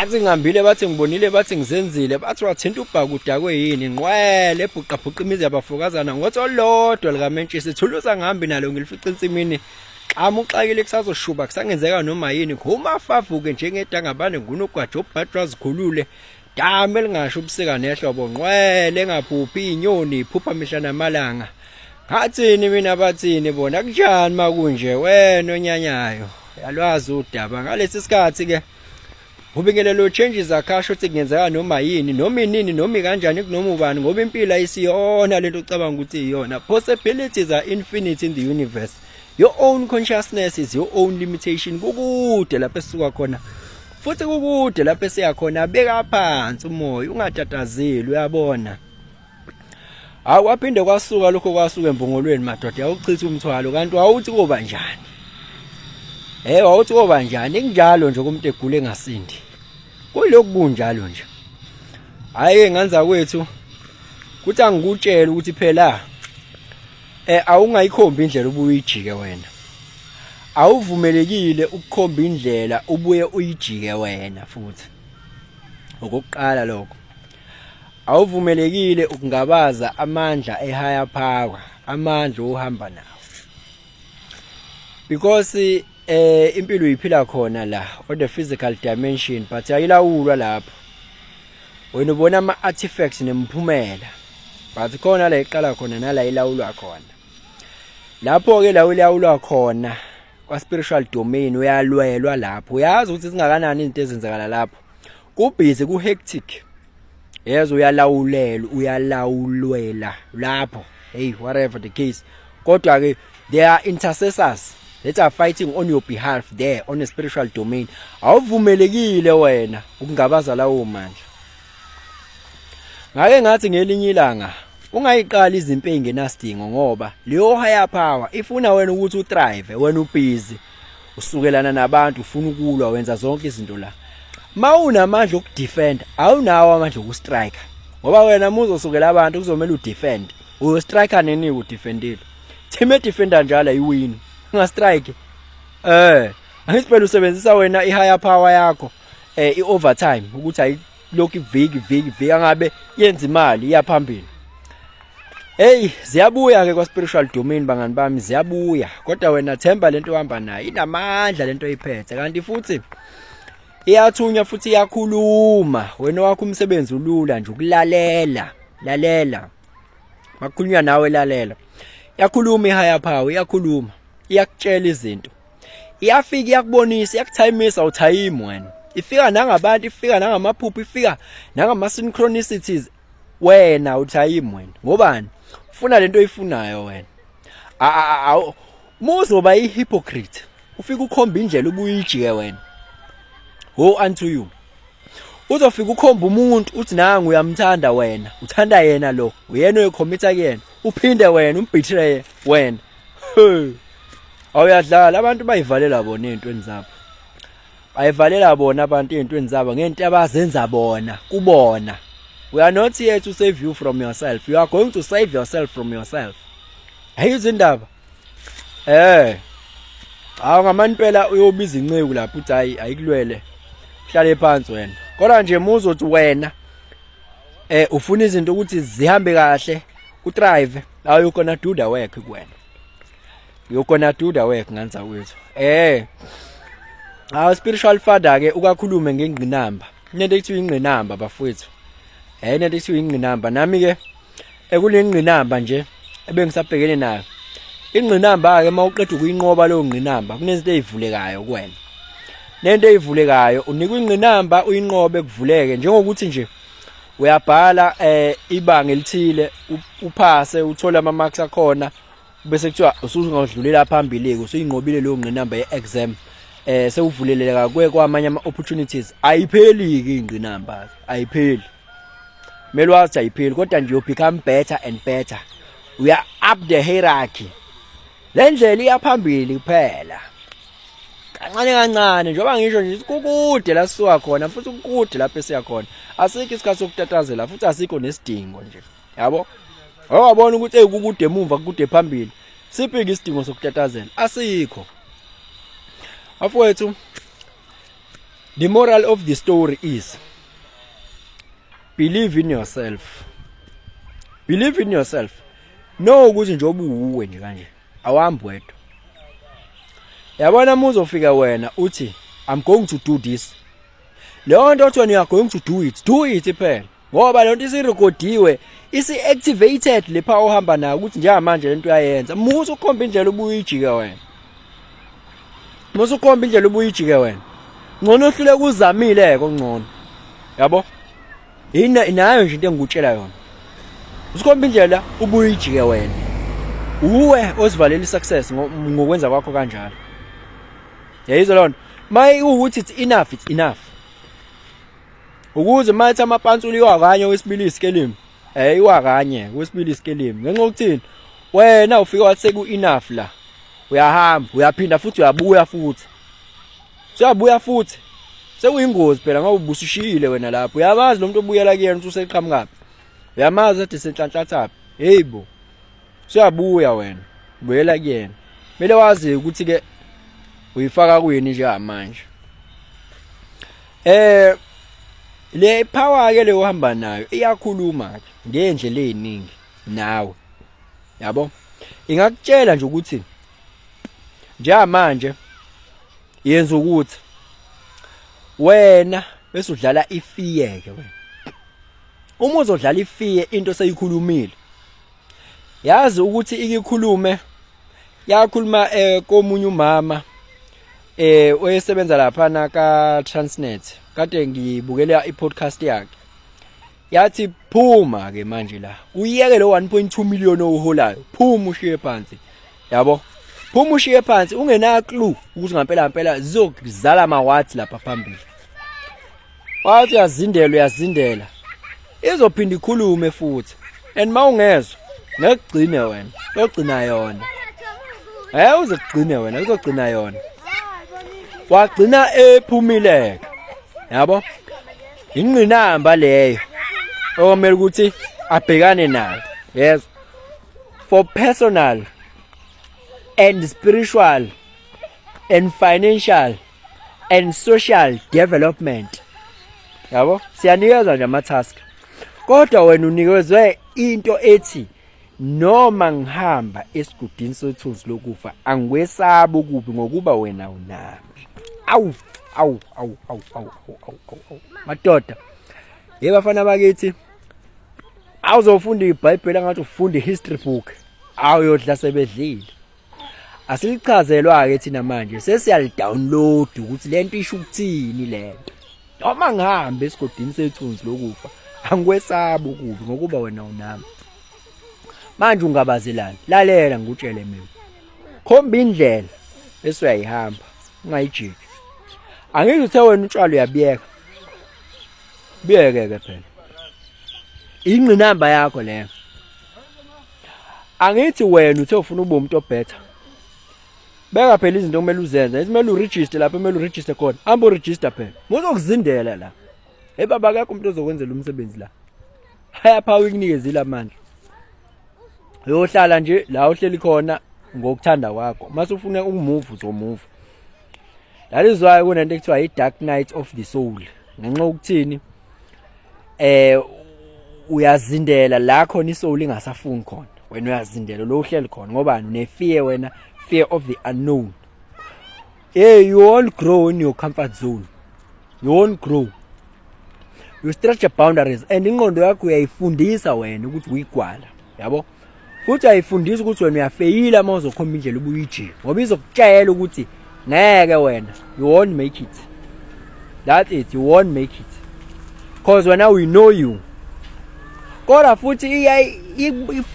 bathi ngihambile bathi ngibonile bathi ngizenzile bathi wathinta ubhakudakwe yini nqwele ebhuqabhuqa imizi yabafokazana ngotsolodwa likaMentshisi thulusa ngihambi nalo ngilifica insimini xamuxakile kusazoshuba kusangenzeka noma yini ngumafavuke njengedangabane ngunogwaja obhadra zikhulule dame lingasho ubusika nehlobo nqwele engaphuphi inyoni iphupha mihla namalanga ngathini mina bathini bona kunjani makunje wena onyanyayo yalwazi udaba ngalesi sikhathi ke ubingelelo changes akhasho ukuthi kungenzeka noma yini noma inini noma kanjani kunoma ubani ngoba impilo ayisiyona lento ucabanga ukuthi iyona. Possibilities are infinite in the universe. Your own consciousness is your own limitation. Kukude lapho esuka khona futhi kukude lapho esiya khona beka phansi umoya ungatatazeli uyabona. Awaphinde kwasuka lokho kwasuka embongolweni madoda awuchitha umthwalo kanti awuthi kuba njani. Awuthi kuba njani kunjalo nje kumuntu egule ngasindi. Kulokhu kunjalo nje. Hayi nganza kwethu kuthi angikutshela ukuthi phela awungayikhomba indlela ubuye uyijike wena. Awuvumelekile ukukhomba indlela ubuye uyijike wena futhi. Okokuqala lokho. Awuvumelekile ukungabaza amandla ehigher power, amandla ohamba nawo. Because impilo uyiphila khona la on the physical dimension but ayilawulwa lapho. Wena ubona ama artifacts nemphumela. But khona la iqala khona nala ilawulwa khona. Lapho ke la ilawulwa khona kwa spiritual domain uyalwelwa lapho. Uyazi ukuthi singakanani izinto ezenzakala lapho. Kubhizi ku hectic. Yezo uyalawulwela lapho. Hey, whatever the case. Kodwa ke there are intercessors that are fighting on your behalf there on a spiritual domain. Awuvumelekile wena ukungabaza lawo manje. Ngake ngathi ngelinye ilanga ungayiqala izimpi engenasidingo ngoba leyo higher power ifuna wena ukuthi uthrive, wena ubusy, usukelana nabantu, ufuna ukulwa, wenza zonke izinto la. Mawunamandla okudefend, awunawo amandla okustrike. Ngoba wena muzosukela abantu kuzomela udefend. Uyostrike nini udefendile? Time defender njalo ayiwini. Ungastrike. Angisipela usebenzisa wena ihigher power yakho iovertime ukuthi ayilokhu iviki angabe yenza imali iyaphambili. Hey, ziyabuya ke kwa spiritual domain bangani bami ziyabuya. Kodwa wena themba lento ohamba nayo inamandla lento oyiphethe kanti futhi iyathunya futhi iyakhuluma. Wena wakho umsebenzi ulula nje ukulalela, lalela. Makhulunywa nawe lalela. Iyakhuluma ihigher power, iyakhuluma. Iyakutshela izinto. Iyafika iyakubonisa, iyakuthayimisa uthayimi wena. Ifika nangabantu, ifika nangamaphupho, ifika nangama synchronicities. Wena uthayimi wena. Ngobani? Ufuna lento oyifunayo wena. Muzoba ihypocrite. Ufika ukhomba indlela ubuye ijike wena. Woe unto you. Uzofika ukhomba umuntu uthi nangu uyamthanda wena. Uthanda yena lo. Uyena oyicommita kuyena. Uphinde wena umbetray wena. Awuyadlala abantu bayivalela bona ezintweni zabo. Bayivalela bona abantu ezintweni zabo ngento abazenza bona kubona. We are not here to save you from yourself. You are going to save yourself from yourself. Ayizindaba. Ngamani phela uyobiza inceku lapho uthi ayikulwele. Hlale phansi wena. Kodwa nje muzothi wena ufuna izinto ukuthi zihambe kahle, uthrive, you gonna do the work kuwena. You gonna do the work nganza wethu. Spiritual father ke ukakhulume ngengqinamba. Into ethiwa ingqinamba bafowethu. Into ethiwa ingqinamba nami ke ekulengqinamba nje ebengisabhekene nayo. Ingqinamba ke mawuqeda ukuyinqoba lo ngqinamba kunezinto ezivulekayo kuwena. Lento ezivulekayo unika ingqinamba uyinqobe kuvuleke njengokuthi nje uyabhala ibanga elithile uphase uthola ama marks akhona bese kuthiwa usungadlulela phambili ke usuyinqobile lo ngqinamba ye-exam sewuvuleleka kwamanye ama opportunities ayipheli ke ingqinamba ayipheli. Melwazi ayipheli kodwa nje you become better and better. We are up the hierarchy. Le ndlela iyaphambili kuphela. Kancane kancane njengoba ngisho nje kukude la sisuka khona futhi kukude lapho esiya khona. Asikho isikhathi sokutatazela futhi asikho nesidingo nje. Yabo? Awabona ukuthi kukude emuva kukude phambili. Siphi isidingo sokutatazela? Asikho. Afowethu The moral of the story is believe in yourself. Believe in yourself. No ukuthi nje obuwe nje kanje. Awuhambi wedwa. Yabona uzofika wena uthi I'm going to do this. Leyo nto othi wena you are going to do it phela. Ngoba lento isirekodiwe, isi-activated lepha ohamba nayo ukuthi njengamanje lento uyayenza. Musu ukhomba indlela ubuye ijike wena. Musu ukhomba indlela ubuye ijike wena. Ngcono hlule kuzamile ngcono. Yabo? Inayo nje into engikutshela yona. Usikhomba indlela ubuye ijike wena. Uwe osivalela success ngokwenza kwakho kanjalo. Yayizwa lona. Maye ukuthi it's enough. Ukuze mayithi amapansuli iwakanye wesibili isikelimi. Iwakanye wesibili isikelimi. Ngenxa yokuthini? Wena ufika wathi seku enough la. Uyahamba, uyaphinda futhi uyabuya futhi. Uyabuya futhi. Sekuyingozi phela ngoba ubusushiyile wena lapho. Uyamazi lo muntu obuyela kuyena ukuthi useqhamukapi. Uyamazi ukuthi senhlanhlathapi. Heyibo. Uyabuya wena. Ubuyela kuyena. Kumele wazi ukuthi ke uyifaka kuyini nje manje. Le power ke le uhamba nayo iyakhuluma ke ngendlela eziningi nawe. Yabo? Ingakutshela nje ukuthi njengamanje yenza ukuthi wena bese udlala ifear ke wena. Uma uzodlala ifear into seyikhulumile. Yazi ukuthi ikikhulume yakhuluma komunye umama oyesebenza lapha na ka Transnet. Kade ngibukela i-podcast yakhe. Yathi phuma ke manje la. Uyeke lo 1.2 million oholayo. Phuma ushiye phansi. Yabo? Phuma ushiye phansi ungena clue ukuthi ngempela zizokuzala amawathi lapha phambili. Wathi uyazindela. Izophinda ikhulume futhi. And mawungezwe ngekugcine wena. Uyogcina yona. Uzogcina wena, uzogcina yona. Wagcina ephumile. Yabo? Ingqinamba leyo. Okumele ukuthi abhekane nayo. Yes. For personal and spiritual and financial and social development. Yabo? Siyanikeza nje ama-task. Kodwa wena unikezwe into ethi noma ngihamba esigudini sethunzi lokufa angikwesaba ukubi ngokuba wena unami. Awu. Madoda. Yebafana bakithi. Awuzofunda iBhayibheli ngathi ufunda ihistory book. Awuyodla sebedlile. Asilichazelwa ke thina manje sesiyalidownload ukuthi lento isho ukuthini lento. Noma ngihambe esigodini sethunzi lokufa angikwesaba ukubi ngokuba wena unami. Manje ungabazelana. Lalela ngikutshele mina. Khomba indlela bese uyayihamba, ungayijiki. Angithi uthe wena utshalo uyabiyeka. Biyeke ke phela. Ingqinamba yakho leyo. Angithi wena uthe ufuna ube umuntu obetter. Beka phela izinto kumele uzenze. Isimele uregister lapha emele uregister khona. Hamba uregister phela. Muzokuzindela la. Baba akekho umuntu ozokwenzela umsebenzi la. Haya phawu ikunikeze amandla. Uyohlala nje la uhleli khona ngokuthanda kwakho. Mase ufuna ukumove uzomove. That is why kunento ekuthiwa i-dark night of the soul. Ngenxa ukuthini uyazindela la khona isoul ingasafuni khona. Wena uyazindela lo uhleli khona ngoba une-fear wena, fear of the unknown. You won't grow in your comfort zone. You won't grow. You stretch your boundaries and ingqondo yakho uyayifundisa wena ukuthi uyigwala. Yabo? Futhi ayifundisa ukuthi wena uyafeyila uma uzokhomba indlela ubuyijike. Ngoba izokutshela ukuthi ngeke wena you won't make it. That's it, you won't make it. Because when we know you. Kodwa futhi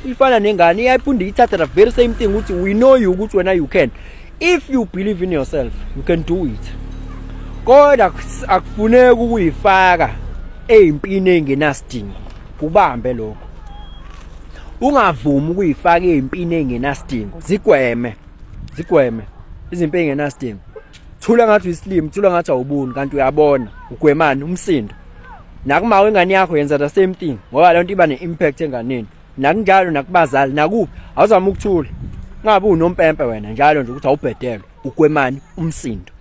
ifana nengane iyayiphunda ithatha the very same thing ukuthi we know you ukuthi wena you can. If you believe in yourself, you can do it. Kodwa akufuneki ukuyifaka ezimpini engenasidingo. Kubambe lokho. Ungavumi ukuyifaka ezimpini engenasidingo. Zigweme. Izimpi engenasidingo. Thula ngathi uyislim, thula ngathi awuboni kanti uyabona ugwemani umsindo. Nakuma wengane yakho yenza the same thing ngoba le nto iba ne-impact enganeni. Nakunjalo nakubazali nakuphi awuzama ukuthula. Ngabe unompempe wena njalo nje ukuthi awubhedele ugwemani umsindo.